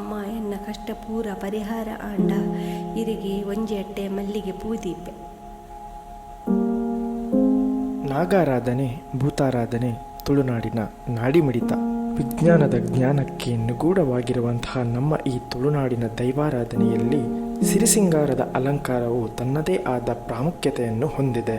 ಅಮ್ಮ ಎನ್ನ ಕಷ್ಟ ಪೂರ ಪರಿಹಾರ ಆಂಡ ಇರಿಗೆ ಒಂಜಿ ಅಟ್ಟೆ ಮಲ್ಲಿಗೆ ಪೂದೀಪೆ. ನಾಗಾರಾಧನೆ, ಭೂತಾರಾಧನೆ ತುಳುನಾಡಿನ ನಾಡಿಮಿಡಿತ. ವಿಜ್ಞಾನದ ಜ್ಞಾನಕ್ಕೆ ನಿಗೂಢವಾಗಿರುವಂತಹ ನಮ್ಮ ಈ ತುಳುನಾಡಿನ ದೈವಾರಾಧನೆಯಲ್ಲಿ ಸಿರಿಸಿಂಗಾರದ ಅಲಂಕಾರವು ತನ್ನದೇ ಆದ ಪ್ರಾಮುಖ್ಯತೆಯನ್ನು ಹೊಂದಿದೆ.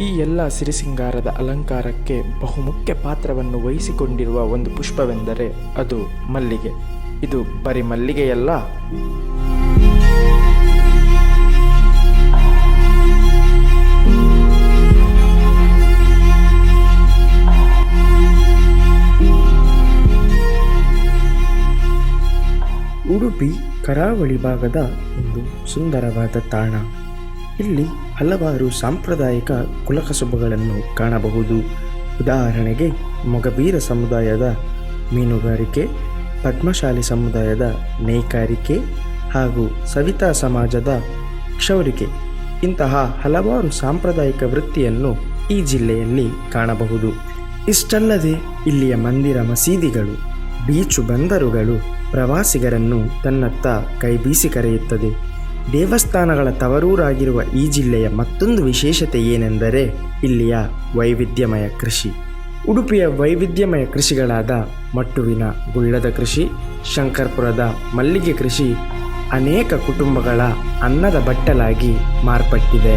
ಈ ಎಲ್ಲ ಸಿರಿಸಿಂಗಾರದ ಅಲಂಕಾರಕ್ಕೆ ಬಹುಮುಖ್ಯ ಪಾತ್ರವನ್ನು ವಹಿಸಿಕೊಂಡಿರುವ ಒಂದು ಪುಷ್ಪವೆಂದರೆ ಅದು ಮಲ್ಲಿಗೆ. ಇದು ಬರೀ ಮಲ್ಲಿಗೆಯಲ್ಲ, ಉಡುಪಿ ಕರಾವಳಿ ಭಾಗದ ಒಂದು ಸುಂದರವಾದ ತಾಣ. ಇಲ್ಲಿ ಹಲವಾರು ಸಾಂಪ್ರದಾಯಿಕ ಕುಲಕಸುಬುಗಳನ್ನು ಕಾಣಬಹುದು. ಉದಾಹರಣೆಗೆ ಮೊಗಬೀರ ಸಮುದಾಯದ ಮೀನುಗಾರಿಕೆ, ಪದ್ಮಶಾಲಿ ಸಮುದಾಯದ ನೇಕಾರಿಕೆ ಹಾಗೂ ಸವಿತಾ ಸಮಾಜದ ಕ್ಷೌರಿಕೆ. ಇಂತಹ ಹಲವಾರು ಸಾಂಪ್ರದಾಯಿಕ ವೃತ್ತಿಯನ್ನು ಈ ಜಿಲ್ಲೆಯಲ್ಲಿ ಕಾಣಬಹುದು. ಇಷ್ಟಲ್ಲದೆ ಇಲ್ಲಿಯ ಮಂದಿರ ಮಸೀದಿಗಳು, ಬೀಚು ಬಂದರುಗಳು ಪ್ರವಾಸಿಗರನ್ನು ತನ್ನತ್ತ ಕೈಬೀಸಿ ಕರೆಯುತ್ತದೆ. ದೇವಸ್ಥಾನಗಳ ತವರೂರಾಗಿರುವ ಈ ಜಿಲ್ಲೆಯ ಮತ್ತೊಂದು ವಿಶೇಷತೆ ಏನೆಂದರೆ ಇಲ್ಲಿಯ ವೈವಿಧ್ಯಮಯ ಕೃಷಿ. ಉಡುಪಿಯ ವೈವಿಧ್ಯಮಯ ಕೃಷಿಗಳಾದ ಮಟ್ಟುವಿನ ಗುಳ್ಳದ ಕೃಷಿ, ಶಂಕರ್ಪುರದ ಮಲ್ಲಿಗೆ ಕೃಷಿ ಅನೇಕ ಕುಟುಂಬಗಳ ಅನ್ನದ ಬಟ್ಟಲಾಗಿ ಮಾರ್ಪಟ್ಟಿದೆ.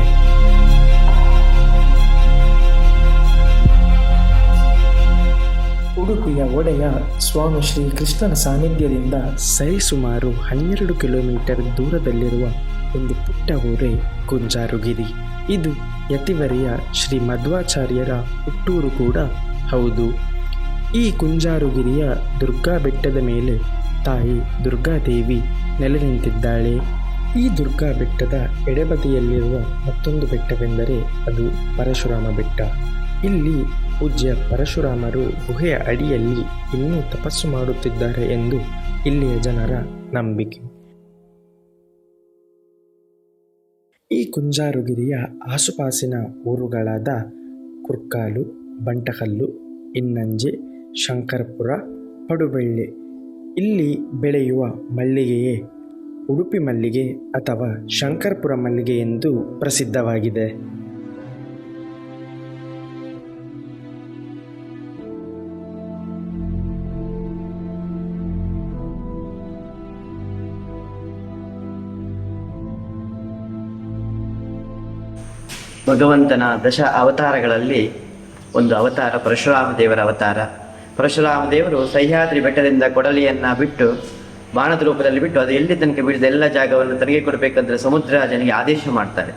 ಉಡುಪಿಯ ಒಡೆಯ ಸ್ವಾಮಿ ಶ್ರೀ ಕೃಷ್ಣನ ಸಾನ್ನಿಧ್ಯದಿಂದ ಸರಿಸುಮಾರು 12 ಕಿಲೋಮೀಟರ್ ದೂರದಲ್ಲಿರುವ ಒಂದು ಪುಟ್ಟ ಊರೇ ಕುಂಜಾರುಗಿರಿ. ಇದು ಯತಿವರಿಯ ಶ್ರೀ ಮಧ್ವಾಚಾರ್ಯರ ಹುಟ್ಟೂರು ಕೂಡ ಹೌದು. ಈ ಕುಂಜಾರುಗಿರಿಯ ದುರ್ಗಾ ಬೆಟ್ಟದ ಮೇಲೆ ತಾಯಿ ದುರ್ಗಾದೇವಿ ನೆಲೆ ನಿಂತಿದ್ದಾಳೆ. ಈ ದುರ್ಗಾ ಬೆಟ್ಟದ ಎಡಬದಿಯಲ್ಲಿರುವ ಮತ್ತೊಂದು ಬೆಟ್ಟವೆಂದರೆ ಅದು ಪರಶುರಾಮ ಬೆಟ್ಟ. ಇಲ್ಲಿ ಪೂಜ್ಯ ಪರಶುರಾಮರು ಗುಹೆಯ ಅಡಿಯಲ್ಲಿ ಇನ್ನೂ ತಪಸ್ಸು ಮಾಡುತ್ತಿದ್ದಾರೆ ಎಂದು ಇಲ್ಲಿಯ ಜನರ ನಂಬಿಕೆ. ಈ ಕುಂಜಾರುಗಿರಿಯ ಆಸುಪಾಸಿನ ಊರುಗಳಾದ ಕುರ್ಕಾಲು, ಬಂಟಕಲ್ಲು, ಇನ್ನಂಜೆ, ಶಂಕರಪುರ, ಪಡುಬೆಳ್ಳೆ ಇಲ್ಲಿ ಬೆಳೆಯುವ ಮಲ್ಲಿಗೆಯೇ ಉಡುಪಿ ಮಲ್ಲಿಗೆ ಅಥವಾ ಶಂಕರಪುರ ಮಲ್ಲಿಗೆ ಎಂದು ಪ್ರಸಿದ್ಧವಾಗಿದೆ. ಭಗವಂತನ ದಶ ಅವತಾರಗಳಲ್ಲಿ ಒಂದು ಅವತಾರ ಪರಶುರಾಮ ದೇವರ ಅವತಾರ. ಪರಶುರಾಮ ದೇವರು ಸಹ್ಯಾದ್ರಿ ಬೆಟ್ಟದಿಂದ ಕೊಡಲಿಯನ್ನು ಬಿಟ್ಟು ಬಾಣದ ರೂಪದಲ್ಲಿ ಬಿಟ್ಟು ಅದು ಎಲ್ಲಿ ತನಕ ಬಿಡಿದ ಎಲ್ಲ ಜಾಗವನ್ನು ತನಗೆ ಕೊಡಬೇಕಂದ್ರೆ ಸಮುದ್ರರಾಜನಿಗೆ ಆದೇಶ ಮಾಡ್ತಾರೆ.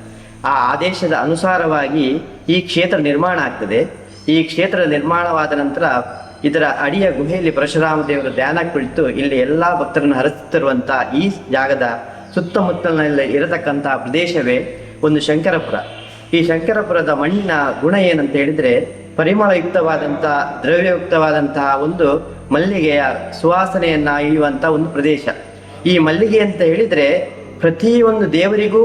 ಆ ಆದೇಶದ ಅನುಸಾರವಾಗಿ ಈ ಕ್ಷೇತ್ರ ನಿರ್ಮಾಣ ಆಗ್ತದೆ. ಈ ಕ್ಷೇತ್ರ ನಿರ್ಮಾಣವಾದ ನಂತರ ಇದರ ಅಡಿಯ ಗುಹೆಯಲ್ಲಿ ಪರಶುರಾಮ ದೇವರು ಧ್ಯಾನ ಕುಳಿತು ಇಲ್ಲಿ ಎಲ್ಲ ಭಕ್ತರನ್ನು ಹರಿಸುತ್ತಿರುವಂಥ ಈ ಜಾಗದ ಸುತ್ತಮುತ್ತಲಿನಲ್ಲಿ ಇರತಕ್ಕಂಥ ಪ್ರದೇಶವೇ ಒಂದು ಶಂಕರಪುರ. ಈ ಶಂಕರಪುರದ ಮಣ್ಣಿನ ಗುಣ ಏನಂತ ಹೇಳಿದರೆ ಪರಿಮಳಯುಕ್ತವಾದಂಥ ದ್ರವ್ಯಯುಕ್ತವಾದಂತಹ ಒಂದು ಮಲ್ಲಿಗೆಯ ಸುವಾಸನೆಯನ್ನು ಇಯುವಂಥ ಒಂದು ಪ್ರದೇಶ. ಈ ಮಲ್ಲಿಗೆ ಅಂತ ಹೇಳಿದರೆ ಪ್ರತಿಯೊಂದು ದೇವರಿಗೂ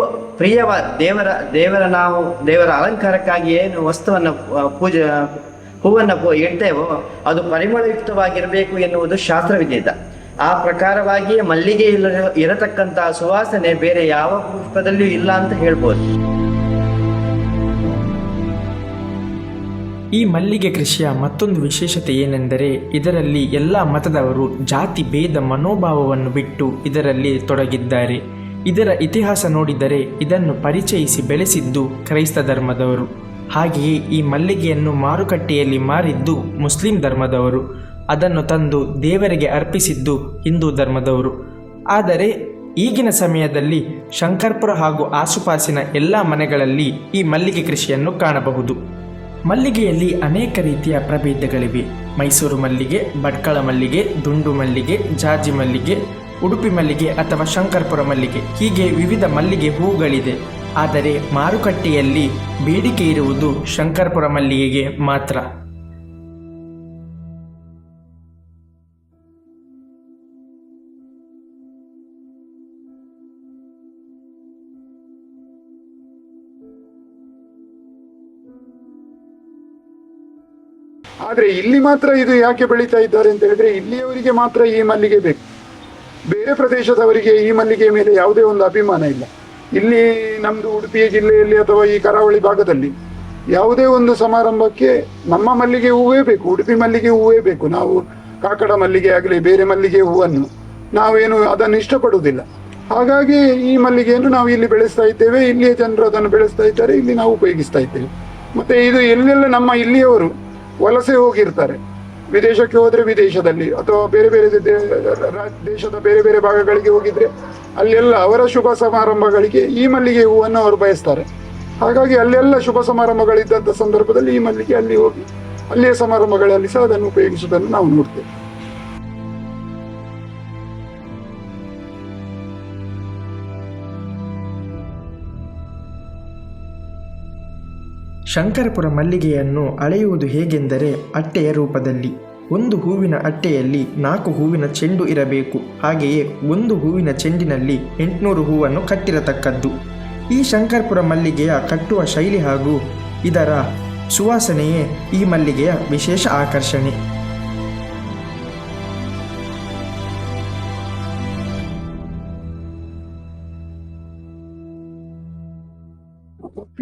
ದೇವರ ಅಲಂಕಾರಕ್ಕಾಗಿ ಏನು ವಸ್ತುವನ್ನು ಹೂವನ್ನು ಇಡ್ತೇವೋ ಅದು ಪರಿಮಳಯುಕ್ತವಾಗಿರಬೇಕು ಎನ್ನುವುದು ಶಾಸ್ತ್ರವಿದ್ದ. ಆ ಪ್ರಕಾರವಾಗಿಯೇ ಮಲ್ಲಿಗೆ ಇರತಕ್ಕಂತಹ ಸುವಾಸನೆ ಬೇರೆ ಯಾವ ಪುಷ್ಪದಲ್ಲಿಯೂ ಇಲ್ಲ ಅಂತ ಹೇಳ್ಬೋದು. ಈ ಮಲ್ಲಿಗೆ ಕೃಷಿಯ ಮತ್ತೊಂದು ವಿಶೇಷತೆ ಏನೆಂದರೆ ಇದರಲ್ಲಿ ಎಲ್ಲ ಮತದವರು ಜಾತಿ ಭೇದ ಮನೋಭಾವವನ್ನು ಬಿಟ್ಟು ಇದರಲ್ಲಿ ತೊಡಗಿದ್ದಾರೆ. ಇದರ ಇತಿಹಾಸ ನೋಡಿದರೆ ಇದನ್ನು ಪರಿಚಯಿಸಿ ಬೆಳೆಸಿದ್ದು ಕ್ರೈಸ್ತ ಧರ್ಮದವರು. ಹಾಗೆಯೇ ಈ ಮಲ್ಲಿಗೆಯನ್ನು ಮಾರುಕಟ್ಟೆಯಲ್ಲಿ ಮಾರಿದ್ದು ಮುಸ್ಲಿಂ ಧರ್ಮದವರು. ಅದನ್ನು ತಂದು ದೇವರಿಗೆ ಅರ್ಪಿಸಿದ್ದು ಹಿಂದೂ ಧರ್ಮದವರು. ಆದರೆ ಈಗಿನ ಸಮಯದಲ್ಲಿ ಶಂಕರ್ಪುರ ಹಾಗೂ ಆಸುಪಾಸಿನ ಎಲ್ಲ ಮನೆಗಳಲ್ಲಿ ಈ ಮಲ್ಲಿಗೆ ಕೃಷಿಯನ್ನು ಕಾಣಬಹುದು. ಮಲ್ಲಿಗೆಯಲ್ಲಿ ಅನೇಕ ರೀತಿಯ ಪ್ರಭೇದಗಳಿವೆ. ಮೈಸೂರು ಮಲ್ಲಿಗೆ, ಭಟ್ಕಳ ಮಲ್ಲಿಗೆ, ದುಂಡು ಮಲ್ಲಿಗೆ, ಜಾಜಿ ಮಲ್ಲಿಗೆ, ಉಡುಪಿ ಮಲ್ಲಿಗೆ ಅಥವಾ ಶಂಕರಪುರ ಮಲ್ಲಿಗೆ ಹೀಗೆ ವಿವಿಧ ಮಲ್ಲಿಗೆ ಹೂಗಳಿದೆ. ಆದರೆ ಮಾರುಕಟ್ಟೆಯಲ್ಲಿ ಬೇಡಿಕೆ ಇರುವುದು ಶಂಕರಪುರ ಮಲ್ಲಿಗೆಗೆ ಮಾತ್ರ. ಆದರೆ ಇಲ್ಲಿ ಮಾತ್ರ ಇದು ಯಾಕೆ ಬೆಳೀತಾ ಇದ್ದಾರೆ ಅಂತ ಹೇಳಿದ್ರೆ ಇಲ್ಲಿಯವರಿಗೆ ಮಾತ್ರ ಈ ಮಲ್ಲಿಗೆ ಬೇಕು. ಬೇರೆ ಪ್ರದೇಶದವರಿಗೆ ಈ ಮಲ್ಲಿಗೆ ಮೇಲೆ ಯಾವುದೇ ಒಂದು ಅಭಿಮಾನ ಇಲ್ಲ. ಇಲ್ಲಿ ನಮ್ದು ಉಡುಪಿ ಜಿಲ್ಲೆಯಲ್ಲಿ ಅಥವಾ ಈ ಕರಾವಳಿ ಭಾಗದಲ್ಲಿ ಯಾವುದೇ ಒಂದು ಸಮಾರಂಭಕ್ಕೆ ನಮ್ಮ ಮಲ್ಲಿಗೆ ಹೂವೇ ಬೇಕು, ಉಡುಪಿ ಮಲ್ಲಿಗೆ ಹೂವೇ ಬೇಕು. ನಾವು ಕಾಕಡ ಮಲ್ಲಿಗೆ ಆಗಲಿ ಬೇರೆ ಮಲ್ಲಿಗೆ ಹೂವನ್ನು ನಾವೇನು ಅದನ್ನು ಇಷ್ಟಪಡುವುದಿಲ್ಲ. ಹಾಗಾಗಿ ಈ ಮಲ್ಲಿಗೆಯನ್ನು ನಾವು ಇಲ್ಲಿ ಬೆಳೆಸ್ತಾ ಇದ್ದೇವೆ, ಇಲ್ಲಿಯ ಜನರು ಅದನ್ನು ಬೆಳೆಸ್ತಾ ಇದ್ದಾರೆ, ಇಲ್ಲಿ ನಾವು ಉಪಯೋಗಿಸ್ತಾ ಇದ್ದೇವೆ. ಮತ್ತೆ ಇದು ಎಲ್ಲೆಲ್ಲ ನಮ್ಮ ಇಲ್ಲಿಯವರು ವಲಸೆ ಹೋಗಿರ್ತಾರೆ, ವಿದೇಶಕ್ಕೆ ಹೋದ್ರೆ ವಿದೇಶದಲ್ಲಿ ಅಥವಾ ಬೇರೆ ಬೇರೆ ದೇಶದ ಬೇರೆ ಬೇರೆ ಭಾಗಗಳಿಗೆ ಹೋಗಿದ್ರೆ ಅಲ್ಲೆಲ್ಲ ಅವರ ಶುಭ ಸಮಾರಂಭಗಳಿಗೆ ಈ ಮಲ್ಲಿಗೆ ಹೂವನ್ನು ಅವರು ಬಯಸ್ತಾರೆ. ಹಾಗಾಗಿ ಅಲ್ಲೆಲ್ಲ ಶುಭ ಸಮಾರಂಭಗಳಿದ್ದಂಥ ಸಂದರ್ಭದಲ್ಲಿ ಈ ಮಲ್ಲಿಗೆ ಅಲ್ಲಿ ಹೋಗಿ ಅಲ್ಲಿಯ ಸಮಾರಂಭಗಳಲ್ಲಿ ಸಹ ಅದನ್ನು ಉಪಯೋಗಿಸುವುದನ್ನು ನಾವು ನೋಡ್ತೇವೆ. ಶಂಕರಪುರ ಮಲ್ಲಿಗೆಯನ್ನು ಅಳೆಯುವುದು ಹೇಗೆಂದರೆ ಅಟ್ಟೆಯ ರೂಪದಲ್ಲಿ. ಒಂದು ಹೂವಿನ ಅಟ್ಟೆಯಲ್ಲಿ 4 ಹೂವಿನ ಚೆಂಡು ಇರಬೇಕು. ಹಾಗೆಯೇ ಒಂದು ಹೂವಿನ ಚೆಂಡಿನಲ್ಲಿ 800 ಹೂವನ್ನು ಕಟ್ಟಿರತಕ್ಕದ್ದು. ಈ ಶಂಕರಪುರ ಮಲ್ಲಿಗೆಯ ಕಟ್ಟುವ ಶೈಲಿ ಹಾಗೂ ಇದರ ಸುವಾಸನೆಯೇ ಈ ಮಲ್ಲಿಗೆಯ ವಿಶೇಷ ಆಕರ್ಷಣೆ.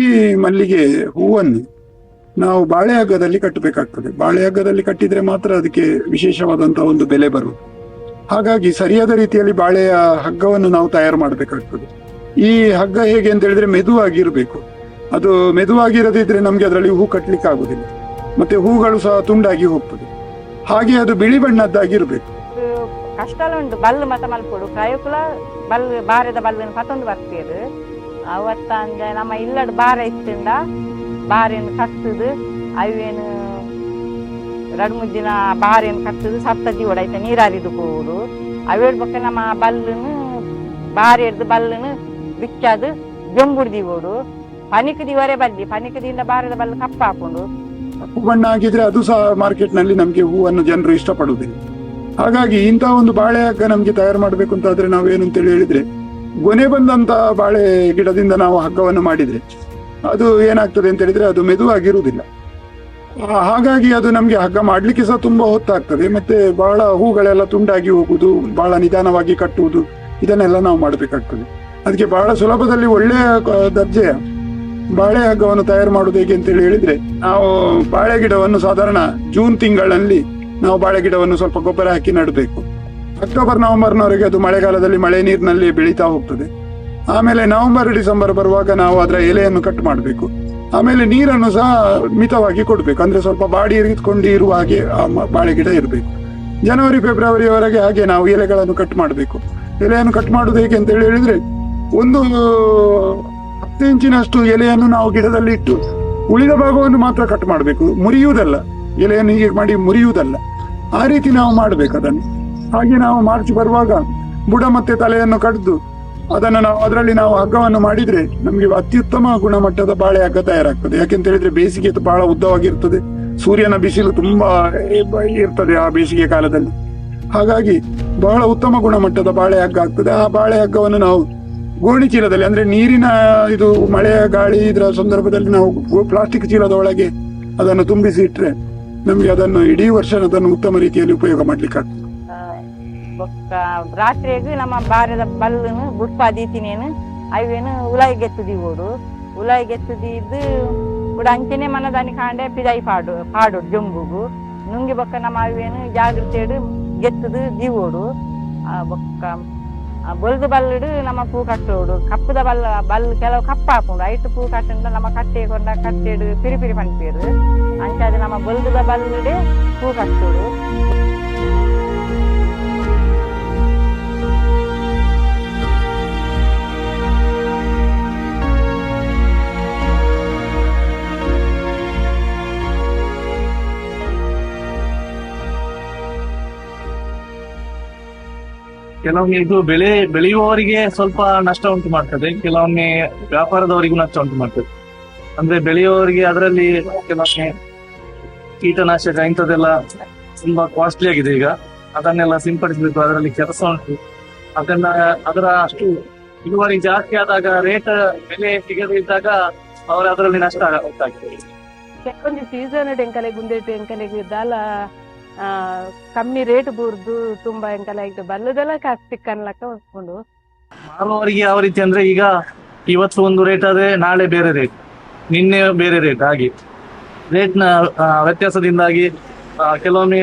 ಈ ಮಲ್ಲಿಗೆ ಹೂವನ್ನು ನಾವು ಬಾಳೆ ಹಗ್ಗದಲ್ಲಿ ಕಟ್ಟಬೇಕಾಗ್ತದೆ. ಬಾಳೆ ಹಗ್ಗದಲ್ಲಿ ಕಟ್ಟಿದ್ರೆ ಮಾತ್ರ ಅದಕ್ಕೆ ವಿಶೇಷವಾದಂತಹ ಒಂದು ಬೆಲೆ ಬರುವುದು. ಹಾಗಾಗಿ ಸರಿಯಾದ ರೀತಿಯಲ್ಲಿ ಬಾಳೆಯ ಹಗ್ಗವನ್ನು ನಾವು ತಯಾರು ಮಾಡಬೇಕಾಗ್ತದೆ. ಈ ಹಗ್ಗ ಹೇಗೆ ಅಂತ ಹೇಳಿದ್ರೆ ಮೆದುವಾಗಿರ್ಬೇಕು. ಅದು ಮೆದುವಾಗಿರದಿದ್ರೆ ನಮ್ಗೆ ಅದರಲ್ಲಿ ಹೂ ಕಟ್ಟಲಿಕ್ಕೆ ಆಗುದಿಲ್ಲ, ಮತ್ತೆ ಹೂಗಳು ಸಹ ತುಂಡಾಗಿ ಹೋಗ್ತದೆ. ಹಾಗೆ ಅದು ಬಿಳಿ ಬಣ್ಣದ್ದಾಗಿರ್ಬೇಕು. ಕಷ್ಟಲು ಉಂಟು ಬಲ್ಲು ಮತ ಮಲ್ಪೊಡು ಪ್ರಯೋಕುಲ ಬಲ್ಲು ಬಾರದ ಬಲ್ಲನ್ನು ಪತ್ತೊಂದು ಬರ್ತೀರು ಅವತ್ತ ಅಂದ್ರೆ ನಮ್ಮ ಇಲ್ಲಡ್ ಬಾರ ಇತ್ತಿಂದ ಬಾರಿಯನ್ನು ಕಟ್ಟುದು ಅವೇನು 2-3 ದಿನ ಬಾರಿಯನ್ನು ಕಟ್ಟುದು ಸಪ್ತದಿ ಹೊಡೈತೆ ನೀರಾರಿದು ಹೋಗುದು ಅವೇಡ್ ಬಕ್ಕ ನಮ್ಮ ಬಲ್ಲನ್ನು ಬಾರಿ ಹಿಡ್ದು ಬಲ್ಲನ್ನು ಬಿಚ್ಚದು ಜಂಬುಡ್ದಿ ಓಡು ಪನಿಕದಿವರೆ ಬಲ್ಲಿ ಪನಿಕದಿಂದ ಬಾರದ ಬಲ್ಲು ಕಪ್ಪ ಹಾಕೊಂಡು ಕಪ್ಪು ಬಣ್ಣ ಆಗಿದ್ರೆ ಅದು ಸಹ ಮಾರ್ಕೆಟ್ ನಲ್ಲಿ ನಮ್ಗೆ ಹೂವನ್ನು ಜನರು ಇಷ್ಟಪಡುವುದಿಲ್ಲ. ಹಾಗಾಗಿ ಇಂತಹ ಒಂದು ಬಾಳೆ ಹಗ್ಗ ನಮ್ಗೆ ತಯಾರು ಮಾಡ್ಬೇಕು ಅಂತ ಆದ್ರೆ ನಾವೇನು ಅಂತೇಳಿ ಹೇಳಿದ್ರೆ ಗೊನೆ ಬಂದಂತ ಬಾಳೆ ಗಿಡದಿಂದ ನಾವು ಹಗ್ಗವನ್ನು ಮಾಡಿದ್ರೆ ಅದು ಏನಾಗ್ತದೆ ಅಂತ ಹೇಳಿದ್ರೆ ಅದು ಮೆದುವಾಗಿರುವುದಿಲ್ಲ. ಹಾಗಾಗಿ ಅದು ನಮ್ಗೆ ಹಗ್ಗ ಮಾಡ್ಲಿಕ್ಕೆ ಸಹ ತುಂಬಾ ಹೊತ್ತಾಗ್ತದೆ. ಮತ್ತೆ ಬಹಳ ಹೂಗಳೆಲ್ಲ ತುಂಡಾಗಿ ಹೋಗುದು, ಬಹಳ ನಿಧಾನವಾಗಿ ಕಟ್ಟುವುದು, ಇದನ್ನೆಲ್ಲ ನಾವು ಮಾಡಬೇಕಾಗ್ತದೆ. ಅದಕ್ಕೆ ಬಹಳ ಸುಲಭದಲ್ಲಿ ಒಳ್ಳೆಯ ದರ್ಜೆಯ ಬಾಳೆ ಹಗ್ಗವನ್ನು ತಯಾರು ಮಾಡುವುದು ಹೇಗೆ ಅಂತೇಳಿ ಹೇಳಿದ್ರೆ ನಾವು ಬಾಳೆ ಗಿಡವನ್ನು ಸಾಧಾರಣ ಜೂನ್ ತಿಂಗಳಲ್ಲಿ ನಾವು ಬಾಳೆ ಗಿಡವನ್ನು ಸ್ವಲ್ಪ ಗೊಬ್ಬರ ಹಾಕಿ ನೆಡಬೇಕು. ಅಕ್ಟೋಬರ್ ನವೆಂಬರ್ನವರೆಗೆ ಅದು ಮಳೆಗಾಲದಲ್ಲಿ ಮಳೆ ನೀರಿನಲ್ಲಿ ಬೆಳೀತಾ ಹೋಗ್ತದೆ. ಆಮೇಲೆ ನವೆಂಬರ್ ಡಿಸೆಂಬರ್ ಬರುವಾಗ ನಾವು ಅದರ ಎಲೆಯನ್ನು ಕಟ್ ಮಾಡಬೇಕು. ಆಮೇಲೆ ನೀರನ್ನು ಸಹ ಮಿತವಾಗಿ ಕೊಡಬೇಕು, ಅಂದ್ರೆ ಸ್ವಲ್ಪ ಬಾಡಿ ಇರಿದುಕೊಂಡು ಇರುವ ಹಾಗೆ ಆ ಬಾಳೆ ಗಿಡ ಇರಬೇಕು. ಜನವರಿ ಫೆಬ್ರವರಿವರೆಗೆ ಹಾಗೆ ನಾವು ಎಲೆಗಳನ್ನು ಕಟ್ ಮಾಡಬೇಕು. ಎಲೆಯನ್ನು ಕಟ್ ಮಾಡುವುದು ಹೇಗೆ ಅಂತ ಹೇಳಿದ್ರೆ ಒಂದು 10 ಇಂಚಿನಷ್ಟು ಎಲೆಯನ್ನು ನಾವು ಗಿಡದಲ್ಲಿ ಇಟ್ಟು ಉಳಿದ ಭಾಗವನ್ನು ಮಾತ್ರ ಕಟ್ ಮಾಡಬೇಕು, ಮುರಿಯುವುದಲ್ಲ. ಎಲೆಯನ್ನು ಹೀಗೆ ಮಾಡಿ ಮುರಿಯುವುದಲ್ಲ, ಆ ರೀತಿ ನಾವು ಮಾಡಬೇಕು ಅದನ್ನು. ಹಾಗೆ ನಾವು ಮಾರ್ಚ್ ಬರುವಾಗ ಬುಡ ಮತ್ತೆ ತಲೆಯನ್ನು ಕಡ್ದು ಅದನ್ನು ನಾವು ಅದರಲ್ಲಿ ನಾವು ಹಗ್ಗವನ್ನು ಮಾಡಿದ್ರೆ ನಮ್ಗೆ ಅತ್ಯುತ್ತಮ ಗುಣಮಟ್ಟದ ಬಾಳೆ ಹಗ್ಗ ತಯಾರಾಗ್ತದೆ. ಯಾಕೆಂತ ಹೇಳಿದ್ರೆ ಬೇಸಿಗೆ ಬಹಳ ಉದ್ದವಾಗಿರ್ತದೆ, ಸೂರ್ಯನ ಬಿಸಿಲು ತುಂಬಾ ಇರ್ತದೆ ಆ ಬೇಸಿಗೆ ಕಾಲದಲ್ಲಿ. ಹಾಗಾಗಿ ಬಹಳ ಉತ್ತಮ ಗುಣಮಟ್ಟದ ಬಾಳೆ ಹಗ್ಗ ಆಗ್ತದೆ. ಆ ಬಾಳೆ ಹಗ್ಗವನ್ನು ನಾವು ಗೋಣಿ ಚೀಲದಲ್ಲಿ, ಅಂದ್ರೆ ನೀರಿನ ಇದು ಮಳೆಯ ಗಾಳಿ ಇದರ ಸಂದರ್ಭದಲ್ಲಿ ನಾವು ಪ್ಲಾಸ್ಟಿಕ್ ಚೀಲದ ಒಳಗೆ ಅದನ್ನು ತುಂಬಿಸಿ ಇಟ್ರೆ ನಮ್ಗೆ ಅದನ್ನು ಇಡೀ ವರ್ಷ ಅದನ್ನು ಉತ್ತಮ ರೀತಿಯಲ್ಲಿ ಉಪಯೋಗ ಮಾಡ್ಲಿಕ್ಕೆ ಆಗ್ತದೆ. ರಾತ್ರಿಯಾಗಿ ನಮ್ಮ ಬಾರದ ಬಲ್ಲನು ಬುಟ್ಪಾದೀತಿನೇನು ಅವೇನು ಉಲಾಯಿಗೆತ್ತದಿ ಓಡು ಉಲಾಯಿಗೆತ್ತದಿದ್ದು ಕೂಡ ಅಂಚನೆ ಮನದಾನಿ ಕಾಂಡೆ ಪಿದಾಯಿ ಪಾಡು ಜಂಬುಗು ನುಂಗಿ ಬೊಕ್ಕ ನಮ್ಮ ಅವೇನು ಜಾಗೃತಿ ಗೆತ್ತದು ದೀವೋಡು ಬೊಕ್ಕ ಬೊಲ್ದು ಬಲ್ಲಡು ನಮ್ಮ ಪೂ ಕಟ್ಟೋಡು ಕಪ್ಪದ ಬಲ್ಲು ಕೆಲವು ಕಪ್ಪ ಹಾಕೊಂಡು ಐಟು ಪೂ ಕಟ್ಟಿಂದ ನಮ್ಮ ಕಟ್ಟೆ ಕೊಂಡ ಕಟ್ಟೆಡು ಪಿರಿ ಪಂಪೇರು ಅಂಚಾದ ನಮ್ಮ ಬೊಲ್ದುದ ಬಲ್ಲಡೆ ಪೂ ಕಟ್ಟೋಡು. ಕೆಲವೊಮ್ಮೆ ಇದು ಬೆಳೆಯುವವರಿಗೆ ಸ್ವಲ್ಪ ನಷ್ಟ ಉಂಟು ಮಾಡ್ತದೆ, ಕೆಲವೊಮ್ಮೆ ವ್ಯಾಪಾರದವರಿಗೂ ನಷ್ಟ ಉಂಟು ಮಾಡ್ತದೆ. ಅಂದ್ರೆ ಬೆಳೆಯುವವರಿಗೆ ಅದರಲ್ಲಿ ಕೆಲವೊಮ್ಮೆ ಕೀಟನಾಶಕ ಇಂಥದ್ದೆಲ್ಲ ತುಂಬಾ ಕಾಸ್ಟ್ಲಿ ಆಗಿದೆ ಈಗ, ಅದನ್ನೆಲ್ಲ ಸಿಂಪಡಿಸಬೇಕು, ಅದರಲ್ಲಿ ಕೆಲಸ ಉಂಟು. ಅದರ ಅಷ್ಟು ಇಳುವರಿ ಜಾಸ್ತಿ ಆದಾಗ ಬೆಲೆ ಸಿಗದೇ ಇದ್ದಾಗ ಅವರ ಅದರಲ್ಲಿ ನಷ್ಟ ಉಂಟಾಗ್ತದೆ. ಕೆಲವೊಂದು ಸೀಸನ್ ಎಂಕಲೆಗ್ ಗುಂದೇಟು ಎಂಕಲೆಗ್ ದಾಲ ಕಮ್ಮಿ ರೇಟ್ ಬೂರ್ದು ತುಂಬಾ ಎಂಕಲೆಗ್ ಬಲ್ಲದೆಲ್ಲ ಸಿಕ್ಕನ್ಲಕ್ಕ ಹೊಸ್ಕೊಂಡು ಮಾರುವವರಿಗೆ ಯಾವ ರೀತಿ ಅಂದ್ರೆ ಈಗ ಇವತ್ತು ಒಂದು ರೇಟ್ ಆದ್ರೆ ನಾಳೆ ಬೇರೆ ರೇಟ್, ನಿನ್ನೆ ಬೇರೆ ರೇಟ್, ಹಾಗೆ ರೇಟ್ನ ವ್ಯತ್ಯಾಸದಿಂದಾಗಿ ಕೆಲವೊಮ್ಮೆ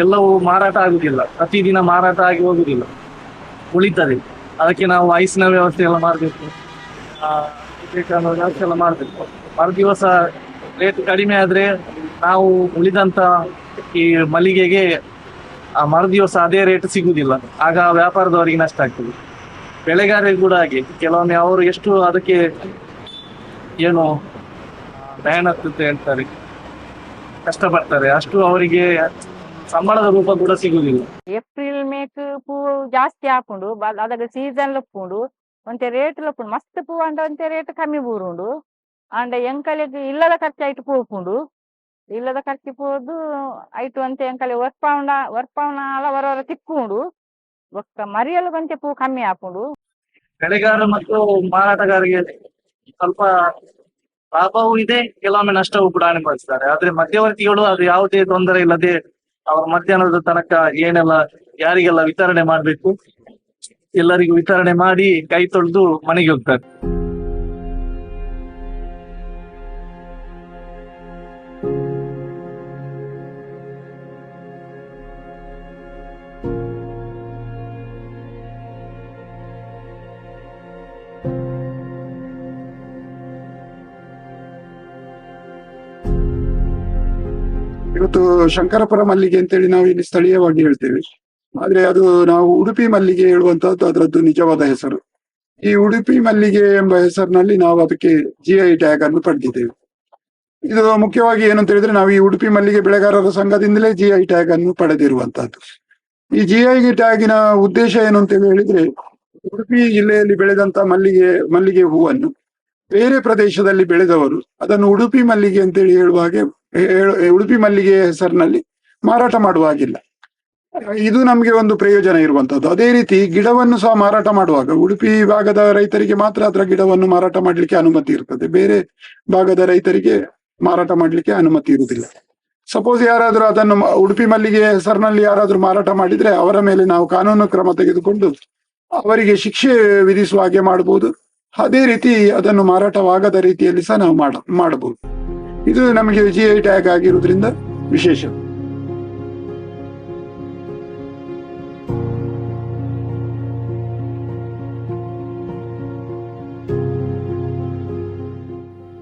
ಎಲ್ಲವೂ ಮಾರಾಟ ಆಗುದಿಲ್ಲ, ಪ್ರತಿದಿನ ಮಾರಾಟ ಆಗಿ ಹೋಗುದಿಲ್ಲ, ಉಳಿತದೆ. ಅದಕ್ಕೆ ನಾವು ಐಸ್ನ ವ್ಯವಸ್ಥೆ ಎಲ್ಲ ಮಾಡಬೇಕು, ವ್ಯವಸ್ಥೆ ಎಲ್ಲ ಮಾಡಬೇಕು. ಮರು ದಿವಸ ರೇಟ್ ಕಡಿಮೆ ಆದ್ರೆ ನಾವು ಉಳಿದಂತ ಈ ಮಲ್ಲಿಗೆಗೆ ಮರು ದಿವಸ ಅದೇ ರೇಟ್ ಸಿಗುದಿಲ್ಲ, ಆಗ ವ್ಯಾಪಾರದವರಿಗೆ ನಷ್ಟ ಆಗ್ತದೆ. ಬೆಳೆಗಾರರಿಗೆ ಕೂಡ ಹಾಗೆ, ಕೆಲವೊಮ್ಮೆ ಅವರು ಎಷ್ಟು ಅದಕ್ಕೆ ಏನು ಮೆಹನತ್ ಹೇಳ್ತಾರೆ, ಕಷ್ಟಪಡ್ತಾರೆ, ಅಷ್ಟು ಅವರಿಗೆ ಸಂಬಳದ ರೂಪ ಕೂಡ ಸಿಗುದಿಲ್ಲ. ಏಪ್ರಿಲ್ ಮೇಕ್ ಪೂ ಜಾಸ್ತಿ ಹಾಕೊಂಡು ಅದಾಗ ಸೀಸನ್ ಲಪ್ಪುಂಡು ಒಂತೆ ರೇಟ್ ಲಪ್ಪುಂಡು ಮಸ್ತ್ ಪೂ ಅಂಡ ಒಂತೆ ರೇಟ್ ಕಮ್ಮಿ ಬೂರುಂಡು ಅಂಡ ಎಂಕಲೆಗ್ ಇಲ್ಲದ ಖರ್ಚು ಆಯ್ತು ಪೂಪುಂಡು, ಇಲ್ಲದ ಖರ್ಚು ಪೋದು ಆಯ್ತು ಅಂತ ಎಂಕಲೆ ವರ್ಪವನ ಅಲ ಹೊರ ತಿಕ್ಕುಂಡು ಒಕ್ಕ ಮರಿಯಲು ಗಂಟೆ ಪೂ ಕಮ್ಮಿ ಹಾಕೊಂಡು. ಬೆಳೆಗಾರ ಮತ್ತು ಮಾರಾಟಗಾರರಿಗೆ ಸ್ವಲ್ಪ ಲಾಭವೂ ಇದೆ, ಕೆಲವೊಮ್ಮೆ ನಷ್ಟವೂ ಕೂಡ ಅನುಭವಿಸ್ತಾರೆ. ಆದ್ರೆ ಮಧ್ಯವರ್ತಿಗಳು ಅದು ಯಾವುದೇ ತೊಂದರೆ ಇಲ್ಲದೆ ಅವರ ಮಧ್ಯಾಹ್ನದ ತನಕ ಏನೆಲ್ಲ ಯಾರಿಗೆಲ್ಲ ವಿತರಣೆ ಮಾಡ್ಬೇಕು ಎಲ್ಲರಿಗೂ ವಿತರಣೆ ಮಾಡಿ ಕೈ ತೊಳೆದು ಮನೆಗೆ ಹೋಗ್ತಾರೆ. ಇವತ್ತು ಶಂಕರಪುರ ಮಲ್ಲಿಗೆ ಅಂತೇಳಿ ನಾವು ಇಲ್ಲಿ ಸ್ಥಳೀಯವಾಗಿ ಹೇಳ್ತೇವೆ, ಆದ್ರೆ ಅದು ನಾವು ಉಡುಪಿ ಮಲ್ಲಿಗೆ ಹೇಳುವಂತಹದ್ದು ಅದರದ್ದು ನಿಜವಾದ ಹೆಸರು. ಈ ಉಡುಪಿ ಮಲ್ಲಿಗೆ ಎಂಬ ಹೆಸರಿನಲ್ಲಿ ನಾವು ಅದಕ್ಕೆ GI ಟ್ಯಾಗ್ ಅನ್ನು ಪಡೆದಿದ್ದೇವೆ. ಇದು ಮುಖ್ಯವಾಗಿ ಏನು ಅಂತ ಹೇಳಿದ್ರೆ ನಾವು ಈ ಉಡುಪಿ ಮಲ್ಲಿಗೆ ಬೆಳೆಗಾರರ ಸಂಘದಿಂದಲೇ GI ಟ್ಯಾಗ್ ಅನ್ನು ಪಡೆದಿರುವಂತಹದ್ದು. ಈ GI ಟ್ಯಾಗಿನ ಉದ್ದೇಶ ಏನು ಅಂತ ಹೇಳಿದ್ರೆ, ಉಡುಪಿ ಜಿಲ್ಲೆಯಲ್ಲಿ ಬೆಳೆದಂತ ಮಲ್ಲಿಗೆ ಹೂವನ್ನು ಬೇರೆ ಪ್ರದೇಶದಲ್ಲಿ ಬೆಳೆದವರು ಅದನ್ನು ಉಡುಪಿ ಮಲ್ಲಿಗೆ ಅಂತೇಳಿ ಉಡುಪಿ ಮಲ್ಲಿಗೆ ಹೆಸರಿನಲ್ಲಿ ಮಾರಾಟ ಮಾಡುವ ಹಾಗಿಲ್ಲ. ಇದು ನಮಗೆ ಒಂದು ಪ್ರಯೋಜನ ಇರುವಂತದ್ದು. ಅದೇ ರೀತಿ ಗಿಡವನ್ನು ಸಹ ಮಾರಾಟ ಮಾಡುವಾಗ ಉಡುಪಿ ಭಾಗದ ರೈತರಿಗೆ ಮಾತ್ರ ಅದರ ಗಿಡವನ್ನು ಮಾರಾಟ ಮಾಡ್ಲಿಕ್ಕೆ ಅನುಮತಿ ಇರ್ತದೆ, ಬೇರೆ ಭಾಗದ ರೈತರಿಗೆ ಮಾರಾಟ ಮಾಡ್ಲಿಕ್ಕೆ ಅನುಮತಿ ಇರುವುದಿಲ್ಲ. ಸಪೋಸ್ ಯಾರಾದ್ರೂ ಅದನ್ನು ಉಡುಪಿ ಮಲ್ಲಿಗೆ ಹೆಸರಿನಲ್ಲಿ ಯಾರಾದ್ರೂ ಮಾರಾಟ ಮಾಡಿದ್ರೆ ಅವರ ಮೇಲೆ ನಾವು ಕಾನೂನು ಕ್ರಮ ತೆಗೆದುಕೊಂಡು ಅವರಿಗೆ ಶಿಕ್ಷೆ ವಿಧಿಸುವ ಹಾಗೆ ಮಾಡಬಹುದು. ಅದೇ ರೀತಿ ಅದನ್ನು ಮಾರಾಟವಾಗದ ರೀತಿಯಲ್ಲಿ ಸಹ ನಾವು ಮಾಡಬಹುದು. ಇದು ನಮಗೆ GI ಟ್ಯಾಗ್ ಆಗಿರುವುದರಿಂದ ವಿಶೇಷ.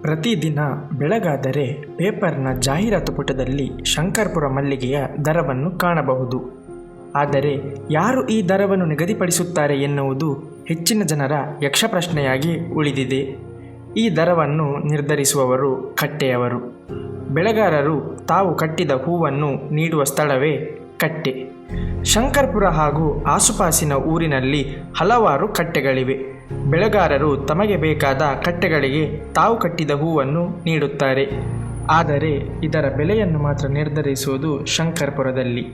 ಪ್ರತಿದಿನ ಬೆಳಗಾದರೆ ಪೇಪರ್ನ ಜಾಹೀರಾತು ಪುಟದಲ್ಲಿ ಶಂಕರಪುರ ಮಲ್ಲಿಗೆಯ ದರವನ್ನು ಕಾಣಬಹುದು. ಆದರೆ ಯಾರು ಈ ದರವನ್ನು ನಿಗದಿಪಡಿಸುತ್ತಾರೆ ಎನ್ನುವುದು ಹೆಚ್ಚಿನ ಜನರ ಯಕ್ಷಪ್ರಶ್ನೆಯಾಗಿ ಉಳಿದಿದೆ. ಈ ದರವನ್ನು ನಿರ್ಧರಿಸುವವರು ಕಟ್ಟೆಯವರು. ಬೆಳೆಗಾರರು ತಾವು ಕಟ್ಟಿದ ಹೂವನ್ನು ನೀಡುವ ಸ್ಥಳವೇ ಕಟ್ಟೆ. ಶಂಕರಪುರ ಹಾಗೂ ಆಸುಪಾಸಿನ ಊರಿನಲ್ಲಿ ಹಲವಾರು ಕಟ್ಟೆಗಳಿವೆ. ಬೆಳೆಗಾರರು ತಮಗೆ ಬೇಕಾದ ಕಟ್ಟೆಗಳಿಗೆ ತಾವು ಕಟ್ಟಿದ ಹೂವನ್ನು ನೀಡುತ್ತಾರೆ. ಆದರೆ ಇದರ ಬೆಲೆಯನ್ನು ಮಾತ್ರ ನಿರ್ಧರಿಸುವುದು ಶಂಕರಪುರದಲ್ಲಿ.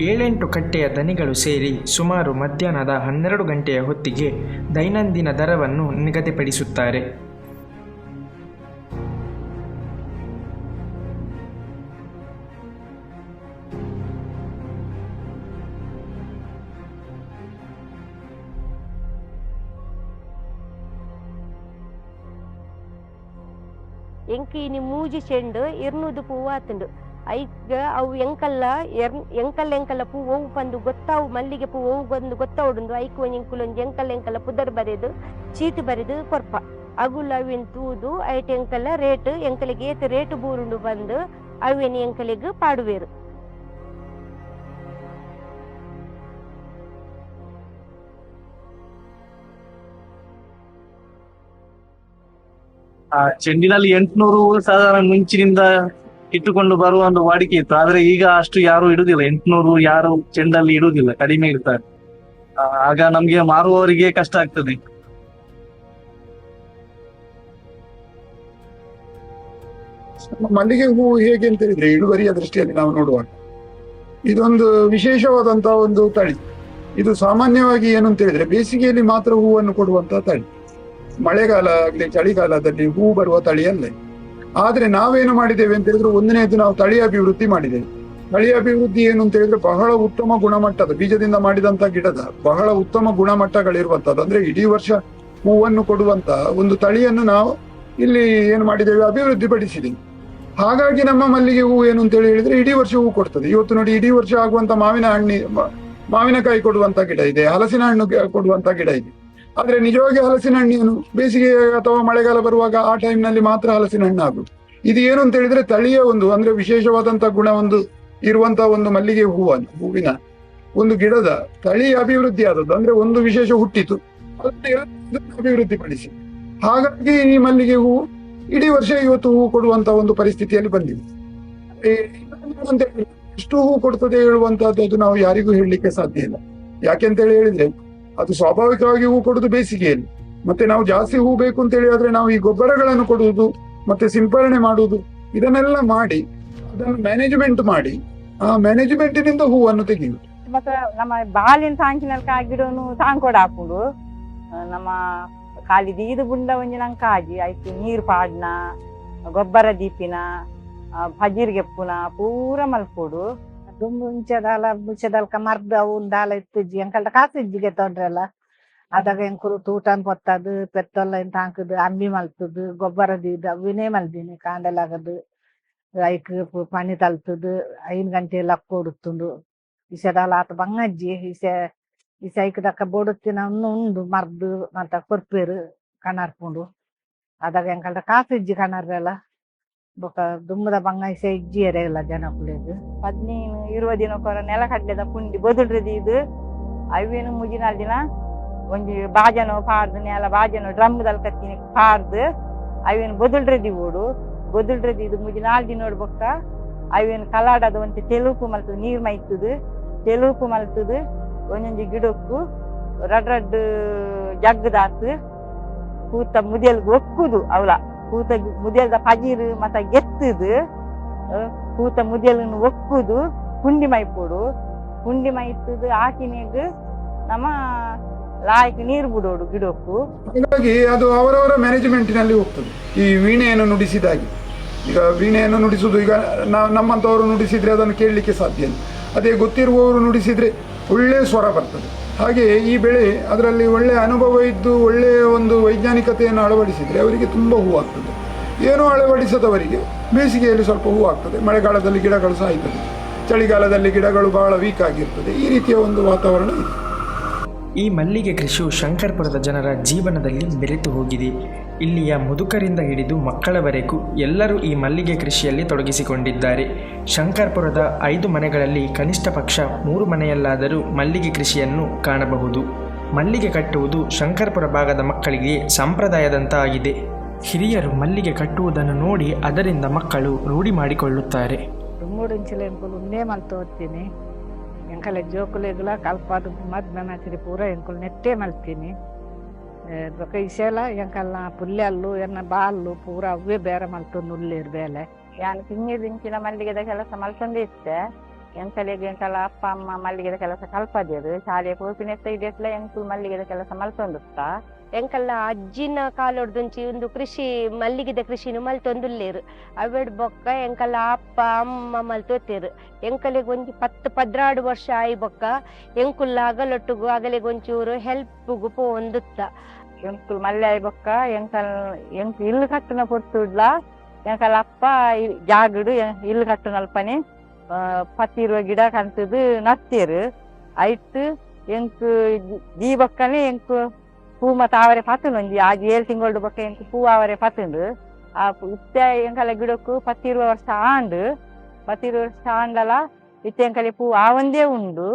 7-8 ಕಟ್ಟೆಯ ದನಿಗಳು ಸೇರಿ ಸುಮಾರು ಮಧ್ಯಾಹ್ನದ 12 ಗಂಟೆಯ ಹೊತ್ತಿಗೆ ದೈನಂದಿನ ದರವನ್ನು ನಿಗದಿಪಡಿಸುತ್ತಾರೆ. ಎಂಕಿ ಇನಿ ಮೂಜಿ ಚೆಂಡು 200 ಪೂವು ಆತುಂಡು. ಐಗ ಅವು ಎಂಕಲ್ಲ ಪೂ ಓವು ಪಂದು ಗೊತ್ತಾವು ಮಲ್ಲಿಗೆ ಪೂ ಓವು ಬಂದು ಗೊತ್ತಾವುಡುಂದು ಐಕು ಎಂಕುಲೊಂದು ಎಂಕಲ್ಲ ಪುದರ್ ಬರೆದು ಚೀಟಿ ಬರೆದು ಕೊರ್ಪ ಅಗುಲ್ ಅವಿನ ತೂದು ಐಟ್ ಎಂಕಲ್ಲ ರೇಟ್ ಎಂಕಲಿಗೆ ಏತ್ ರೇಟ್ ಬೂರುಂಡು ಬಂದು ಅವಿನ ಎಂಕಲಿಗೆ ಪಾಡುವೇರು. ಚೆಂಡಿನಲ್ಲಿ 800 ಸಾಧಾರಣ ಮುಂಚಿನಿಂದ ಇಟ್ಟುಕೊಂಡು ಬರುವ ಒಂದು ವಾಡಿಕೆ ಇತ್ತು. ಆದ್ರೆ ಈಗ ಅಷ್ಟು ಯಾರು ಇಡುದಿಲ್ಲ, 800 ಯಾರು ಚೆಂಡಲ್ಲಿ ಇಡುವುದಿಲ್ಲ, ಕಡಿಮೆ ಇಡ್ತಾರೆ. ಆಗ ನಮ್ಗೆ ಮಾರುವವರಿಗೆ ಕಷ್ಟ ಆಗ್ತದೆ. ಮಲ್ಲಿಗೆ ಹೂವು ಹೇಗೆ ಅಂತ ಹೇಳಿದ್ರೆ ಇಳುವರಿಯ ದೃಷ್ಟಿಯಲ್ಲಿ ನಾವು ನೋಡುವಾಗ ಇದೊಂದು ವಿಶೇಷವಾದಂತಹ ಒಂದು ತಳಿ. ಇದು ಸಾಮಾನ್ಯವಾಗಿ ಏನು ಅಂತ ಹೇಳಿದ್ರೆ ಬೇಸಿಗೆಯಲ್ಲಿ ಮಾತ್ರ ಹೂವನ್ನು ಕೊಡುವಂತಹ ತಳಿ. ಮಳೆಗಾಲ ಆಗಲಿ ಚಳಿಗಾಲದಲ್ಲಿ ಹೂ ಬರುವ ತಳಿ ಅಲ್ಲ. ಆದ್ರೆ ನಾವೇನು ಮಾಡಿದ್ದೇವೆ ಅಂತ ಹೇಳಿದ್ರೆ, ಒಂದನೇದು ನಾವು ತಳಿ ಅಭಿವೃದ್ಧಿ ಮಾಡಿದ್ದೇವೆ. ತಳಿ ಅಭಿವೃದ್ಧಿ ಏನು ಅಂತ ಹೇಳಿದ್ರೆ, ಬಹಳ ಉತ್ತಮ ಗುಣಮಟ್ಟದ ಬೀಜದಿಂದ ಮಾಡಿದಂತ ಗಿಡದ ಬಹಳ ಉತ್ತಮ ಗುಣಮಟ್ಟಗಳಿರುವಂತದ್ದು, ಅಂದ್ರೆ ಇಡೀ ವರ್ಷ ಹೂವನ್ನು ಕೊಡುವಂತ ಒಂದು ತಳಿಯನ್ನು ನಾವು ಇಲ್ಲಿ ಏನು ಮಾಡಿದ್ದೇವೆ, ಅಭಿವೃದ್ಧಿ ಪಡಿಸಿದ್ದೀವಿ. ಹಾಗಾಗಿ ನಮ್ಮ ಮಲ್ಲಿಗೆ ಹೂ ಏನು ಅಂತ ಹೇಳಿದ್ರೆ ಇಡೀ ವರ್ಷ ಹೂ ಕೊಡ್ತದೆ. ಇವತ್ತು ನೋಡಿ, ಇಡೀ ವರ್ಷ ಆಗುವಂತ ಮಾವಿನಕಾಯಿ ಕೊಡುವಂತ ಗಿಡ ಇದೆ, ಹಲಸಿನ ಹಣ್ಣು ಕೊಡುವಂತ ಗಿಡ ಇದೆ. ಆದ್ರೆ ನಿಜವಾಗಿ ಹಲಸಿನ ಹಣ್ಣು ಬೇಸಿಗೆ ಅಥವಾ ಮಳೆಗಾಲ ಬರುವಾಗ ಆ ಟೈಮ್ ನಲ್ಲಿ ಮಾತ್ರ ಹಲಸಿನ ಹಣ್ಣು ಆಗುದು. ಇದು ಏನು ಅಂತ ಹೇಳಿದ್ರೆ ತಳಿಯ ಒಂದು ಅಂದ್ರೆ ವಿಶೇಷವಾದಂತ ಗುಣ ಒಂದು ಇರುವಂತಹ ಒಂದು ಮಲ್ಲಿಗೆ ಹೂವಿನ ಒಂದು ಗಿಡದ ತಳಿ ಅಭಿವೃದ್ಧಿ ಆದದ್ದು, ಅಂದ್ರೆ ಒಂದು ವಿಶೇಷ ಹುಟ್ಟಿತು, ಅಭಿವೃದ್ಧಿ ಪಡಿಸಿ. ಹಾಗಾಗಿ ಈ ಮಲ್ಲಿಗೆ ಹೂವು ಇಡೀ ವರ್ಷ ಇವತ್ತು ಹೂ ಕೊಡುವಂತ ಒಂದು ಪರಿಸ್ಥಿತಿಯಲ್ಲಿ ಬಂದಿದೆ. ಎಷ್ಟು ಹೂ ಕೊಡ್ತದೆ ಹೇಳುವಂತಹದ್ದು ಅದು ನಾವು ಯಾರಿಗೂ ಹೇಳಲಿಕ್ಕೆ ಸಾಧ್ಯ ಇಲ್ಲ. ಯಾಕೆಂತ ಹೇಳಿದ್ರೆ ಅದು ಸ್ವಾಭಾವಿಕವಾಗಿ ಹೂ ಕೊಡುದು ಬೇಸಿಗೆಯಲ್ಲಿ. ಮತ್ತೆ ನಾವು ಜಾಸ್ತಿ ಹೂ ಬೇಕು ಅಂತ ಹೇಳಿ ಆದ್ರೆ ನಾವು ಈ ಗೊಬ್ಬರಗಳನ್ನು ಕೊಡುವುದು ಮತ್ತೆ ಸಿಂಪರಣೆ ಮಾಡುವುದು ಇದನ್ನೆಲ್ಲ ಮಾಡಿ ಅದನ್ನು ಮ್ಯಾನೇಜ್ಮೆಂಟ್ ಮಾಡಿ ಆ ಮ್ಯಾನೇಜ್ಮೆಂಟಿನಿಂದ ಹೂವನ್ನು ತೆಗೆಯುವುದು. ಮತ್ತೆ ನಮ್ಮ ಬಾಲಿನ ಸಾಂಕಿನಲ್ಲಿ ಕಾಗಿಡೋನು ಸಾಂಕೋಡ ಹಾಕೊಂಡು ನಮ್ಮ ಖಾಲಿ ದೀದು ಬುಂಡ ಒಂಜಿ ನಂಗೆ ಕಾಜಿ ಆಯ್ತು ನೀರು ಪಾಡ್ನ ಗೊಬ್ಬರ ದೀಪಿನ ಪಜೀರ್ಗೆಪ್ಪುನ ಪೂರ ಮಲ್ಪೋಡು ದುಂಬು ಮುಂಚೆದಲ್ಕ ಮರ್ದ ಅವು ದಾಲ ಇತ್ತಿಜ್ಜಿ ಎಂಕಲ್ದ ಕಾಸು ಇಜ್ಜಿಗೆ ತೊಂದ್ರಲ್ಲ ಅದಾಗ ಎಂಕುಲು ತೂಟನ್ ಪೊತ್ತದು ಪೆತ್ತೊಲ್ಲ ಇಂತ ಹಾಕುದು ಅಂಬಿ ಮಲ್ತುದು ಗೊಬ್ಬರ ದೀದು ಅವಿನೇ ಮಲ್ದಿನಿ ಕಾಂಡಲಾಗದು ಐಕ್ ಪಣಿ ತಲ್ತುದು 5 ಗಂಟೆ ಲಕ್ಕ ಕೊಡುತ್ತುಂಡು ಇಸೆದಾಲ ಆತ ಬಂಗಜ್ಜಿ ಇಸೆ ಐಕ್ ದಕ್ಕ ಬೋಡುತ್ತಿನ ಉಂಡು ಮರ್ದು ಮತ್ತ ಕೊರ್ಪೇರು ಕಣರ್ಪುಂಡು ಅದಾಗ ಎಂಕಲ್ದ ಕಾಸು ಇಜ್ಜಿ ಕಣರ್ರಲ್ಲ ಬೊಕ ದುಮ್ಮದ ಬಂಗ ಇಸೆ ಇಜ್ಜಿ ಎರೆಲ್ಲ ಜನ ಕುಳಿದು 15-20 ದಿನಕ್ಕೊರ ನೆಲ ಕಡ್ಲೆದ ಪುಂಡಿ ಬೊದುಡ್ರದಿ ಇದು ಅವೇನು ಮುಜಿನಾಲ್ ದಿನ ಒಂಜಿ ಬಾಜನೋ ಪಾರ್ದು ನೆಲ ಬಾಜನೋ ಡ್ರಮ್ ದಲ್ ಕತ್ತಿನಿ ಪಾರ್ದು ಅವೇನು ಬೊದುಡ್ರದಿ ಓಡು ಬೊದುಡ್ರದಿ ಇದು ಮುಜಿನಾಲ್ ದಿನ ಬೊಕ್ಕ ಅವೇನು ಕಲಾಡದ ಒಂತೆ ತೆಲುಪು ಮಲ್ತದು ನೀರ್ ಮೈತುದು ತೆಲುಪು ಮಲ್ತದು ಒಂದೊಂಜಿ ಗಿಡಕ್ಕೂ ರಡ್ ಜಗ್ಗದಾತು ಕೂತ ಮುದಿಯಲ್ಗು ಒಕ್ಕುದು ಅವಳ ಕೂತ ಮುದಿಯಲ್ದ ಪಜೀರು ಮತ್ತ ಗೆತ್ತದು ಕೂತ ಮುದಿಯಲ್ನು ಒಕ್ಕುದು ಪುಂಡಿ ಮೈಪೋಡು ಪುಂಡಿ ಮೈತದು ಆಕಿನೇಗ ನಮ್ಮ ಲಾಯ್ಕ್ ನೀರು ಬಿಡೋಡು ಗಿಡಕ್ಕೂ. ಹಾಗಾಗಿ ಅದು ಅವರವರ ಮ್ಯಾನೇಜ್ಮೆಂಟಿನಲ್ಲಿ ಹೋಗ್ತದೆ. ಈ ವೀಣೆಯನ್ನು ನುಡಿಸಿದಾಗಿ ಈಗ ವೀಣೆಯನ್ನು ನುಡಿಸುವುದು ಈಗ ನಮ್ಮಂಥವರು ನುಡಿಸಿದ್ರೆ ಅದನ್ನು ಕೇಳಲಿಕ್ಕೆ ಸಾಧ್ಯ ಇಲ್ಲ. ಅದೇ ಗೊತ್ತಿರುವವರು ನುಡಿಸಿದ್ರೆ ಒಳ್ಳೆಯ ಸ್ವರ ಬರ್ತದೆ. ಹಾಗೆ ಈ ಬೆಳೆ ಅದರಲ್ಲಿ ಒಳ್ಳೆಯ ಅನುಭವ ಇದ್ದು ಒಳ್ಳೆಯ ಒಂದು ವೈಜ್ಞಾನಿಕತೆಯನ್ನು ಅಳವಡಿಸಿದರೆ ಅವರಿಗೆ ತುಂಬ ಹೂ ಆಗ್ತದೆ. ಏನೋ ಅಳವಡಿಸದವರಿಗೆ ಬೇಸಿಗೆಯಲ್ಲಿ ಸ್ವಲ್ಪ ಹೂ ಆಗ್ತದೆ, ಮಳೆಗಾಲದಲ್ಲಿ ಗಿಡಗಳು ಸಾಯ್ತದೆ, ಚಳಿಗಾಲದಲ್ಲಿ ಗಿಡಗಳು ಬಹಳ ವೀಕ್ ಆಗಿರ್ತದೆ. ಈ ರೀತಿಯ ಒಂದು ವಾತಾವರಣ ಇದೆ. ಈ ಮಲ್ಲಿಗೆ ಕೃಷಿಯು ಶಂಕರ್ಪುರದ ಜನರ ಜೀವನದಲ್ಲಿ ಬೆರೆತು ಹೋಗಿದೆ. ಇಲ್ಲಿಯ ಮುದುಕರಿಂದ ಹಿಡಿದು ಮಕ್ಕಳವರೆಗೂ ಎಲ್ಲರೂ ಈ ಮಲ್ಲಿಗೆ ಕೃಷಿಯಲ್ಲಿ ತೊಡಗಿಸಿಕೊಂಡಿದ್ದಾರೆ. ಶಂಕರ್ಪುರದ 5 ಮನೆಗಳಲ್ಲಿ ಕನಿಷ್ಠ ಪಕ್ಷ 3 ಮನೆಯಲ್ಲಾದರೂ ಮಲ್ಲಿಗೆ ಕೃಷಿಯನ್ನು ಕಾಣಬಹುದು. ಮಲ್ಲಿಗೆ ಕಟ್ಟುವುದು ಶಂಕರ್ಪುರ ಭಾಗದ ಮಕ್ಕಳಿಗೆ ಸಂಪ್ರದಾಯದಂತಾಗಿದೆ. ಹಿರಿಯರು ಮಲ್ಲಿಗೆ ಕಟ್ಟುವುದನ್ನು ನೋಡಿ ಅದರಿಂದ ಮಕ್ಕಳು ರೂಢಿ ಮಾಡಿಕೊಳ್ಳುತ್ತಾರೆ. ಉಂಡೆ ಮಲ್ತು ಓದ್ತೀನಿ ಎಂಕಲೆ ಜೋಕುಲೆಗುಲ ಕಲ್ಪಾದು ಮದ್ಮೆ ಮಾತಿರಿ ಪೂರ ಎಂಕುಲು ನೆಟ್ಟೆ ಮಲ್ತೀನಿ ಬೊಕ ಇಸೆಲ ಎಂಕಲ್ನ ಪುಲ್ಯಲ್ಲು ಎನ್ನ ಬಾಲ್ಲು ಪೂರ ಅವೇ ಬೇರೆ ಮಲ್ತು ನುಲ್ಲಿರ್ ಬೇಲೆ ಯಾನು ದಿಂಚಿನ ಮಲ್ಲಿಗೆದ ಕೆಲಸ ಮಲ್ತೊಂದು ಇತ್ತೆ ಎಂಕಲೆಗೆ ಎಂಕಲ ಅಪ್ಪ ಅಮ್ಮ ಮಲ್ಲಿಗೆದ ಕೆಲಸ ಕಲ್ಪದಿರು ಶಾಲೆಯ ಪೋಪಿನೆತ್ತ ಇದೆಟ್ಲ ಎಂಕುಲು ಮಲ್ಲಿಗೆದ ಕೆಲಸ ಮಲ್ತೊಂದುತ್ತ ಎಂಕಲ್ಲ ಅಜ್ಜಿನ ಕಾಲೊಡ್ದುಂಚಿ ಒಂದು ಕೃಷಿ ಮಲ್ಲಿಗೆದ ಕೃಷಿನು ಮಲ್ತೊಂದುಲ್ಲೇರು ಅವೆಡ್ ಬೊಕ್ಕ ಎಂಕಲ್ಲ ಅಪ್ಪ ಅಮ್ಮ ಮಲ್ತೋತೇರು ಎಂಕಲೆಗ್ ಒಂಜಿ 10-16 ವರ್ಷ ಆಯಿ ಬೊಕ್ಕ ಎಂಕುಲ್ಲ ಅಗಲೊಟ್ಟುಗು ಅಗಲೆಗ್ ಒಂಚೂರು ಹೆಲ್ಪ್ಗು ಪೋಂದುತ್ತ ಎಂಕುಲು ಮಲ್ಲೆ ಆಯಿ ಬೊಕ್ಕ ಎಂಕು ಇಲ್ಲು ಕಟ್ಟುನ ಪೊರ್ತುಡ್ಲ ಎಂಕಲ್ಲ ಅಪ್ಪ ಜಾಗಡು ಇಲ್ಲು ಕಟ್ಟುನಲ್ಪನೆ 10-20 ಗಿಡ ಕಂತದು ನತ್ತೇರು ಐಟ್ ಎಂಕು ದೀ ಬೊಕ್ಕನೆ ಎಂಕು ಪೂ ಮತ್ತ ಅವರೆ ಪತ್ತುಂಡು ಒಂಜಿ 7 ತಿಂಗಳು ಬೊಕ್ಕ ಎಂಕು ಪೂ ಅವರೆ ಪತ್ತುಂಡು ಆ ಇತ್ತೆ ಎಂಕಲ ಗಿಡಕ್ಕೂ 10-20 ವರ್ಷ ಆಂಡು 10-20 ವರ್ಷ ಆಂಡಲ ಇತ್ತೆ ಎಂಕಲೆ ಪೂ ಆವಂದೇ ಉಂಡು.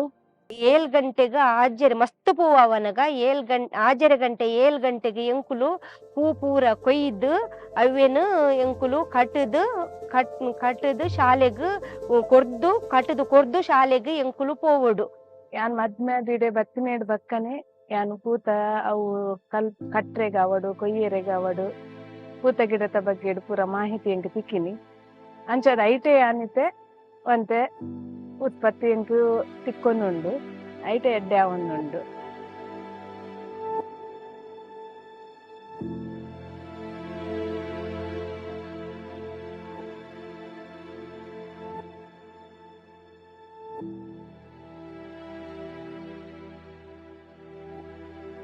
7 ಗಂಟೆಗೆ ಆಜರೆ ಮಸ್ತ್ ಪೂ ಅವನಗ 7 ಗಂಟೆಗೆ ಎಂಕುಲು ಪೂ ಪೂರ ಕೊಯ್ದು ಅವೇನು ಎಂಕುಲು ಕಟ್ಟದು ಶಾಲೆಗ್ ಕೊರ್ದು ಶಾಲೆಗೆ ಎಂಕುಲು ಪೋವಡು. ಯಾನ್ ಮದ್ಮೆ ದಿಡೆ ಬತ್ತಿನೇಡ್ ಬಕ್ಕನೆ ಯಾನು ಪೂತ ಅವು ಕಟ್ರೆಗ ಅವಡು ಕೊಯ್ಯರೆಗ ಅವಡು ಪೂತ ಗಿಡದ ಬಗ್ಗೆ ಪೂರ ಮಾಹಿತಿ ಎಂಕ್ ತಿಕ್ಕಿನಿ ಅಂಚದ ಐಟೆ ಯಾನಿತೆ ಒಂತೆ ಉತ್ಪತ್ತಿ ಎಂಕ್ ತಿಕ್ಕೊಂದುಂಡು ಐಟ ಎಡ್ಡೆ ಅವೊಂದುಂಡು.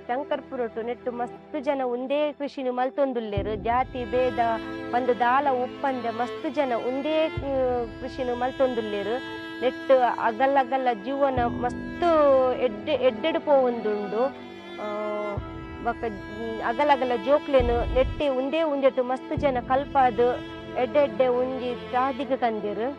ಶಂಕರ್ಪುರಟು ನೆಟ್ಟು ಮಸ್ತ್ ಜನ ಒಂದೇ ಕೃಷಿನು ಮಲ್ತೊಂದುಲ್ಲೆರು. ಜಾತಿ ಭೇದ ಒಂದು ದಾಲ ಒಪ್ಪಂದೆ ಮಸ್ತ್ ಜನ ಒಂದೇ ಕೃಷಿನು ಮಲ್ತೊಂದುಲ್ಲೆರು. ನೆಟ್ಟು ಅಗಲ್ಲ ಜೀವನ ಮಸ್ತ್ ಎಡ್ಡೆಡು ಪೋವೊಂದುಂಡು. ಬೊಕ ಅಗಲ ಜೋಕ್ಲೆನು ನೆಟ್ಟಿ ಒಂದೇ ಉಂದೆಟ್ಟು ಮಸ್ತ್ ಜನ ಕಲ್ಪಾದು ಎಡ್ಡೆ ಒಂಜಿ ತ್ರಾದಿಗ ಕಂದೆರು.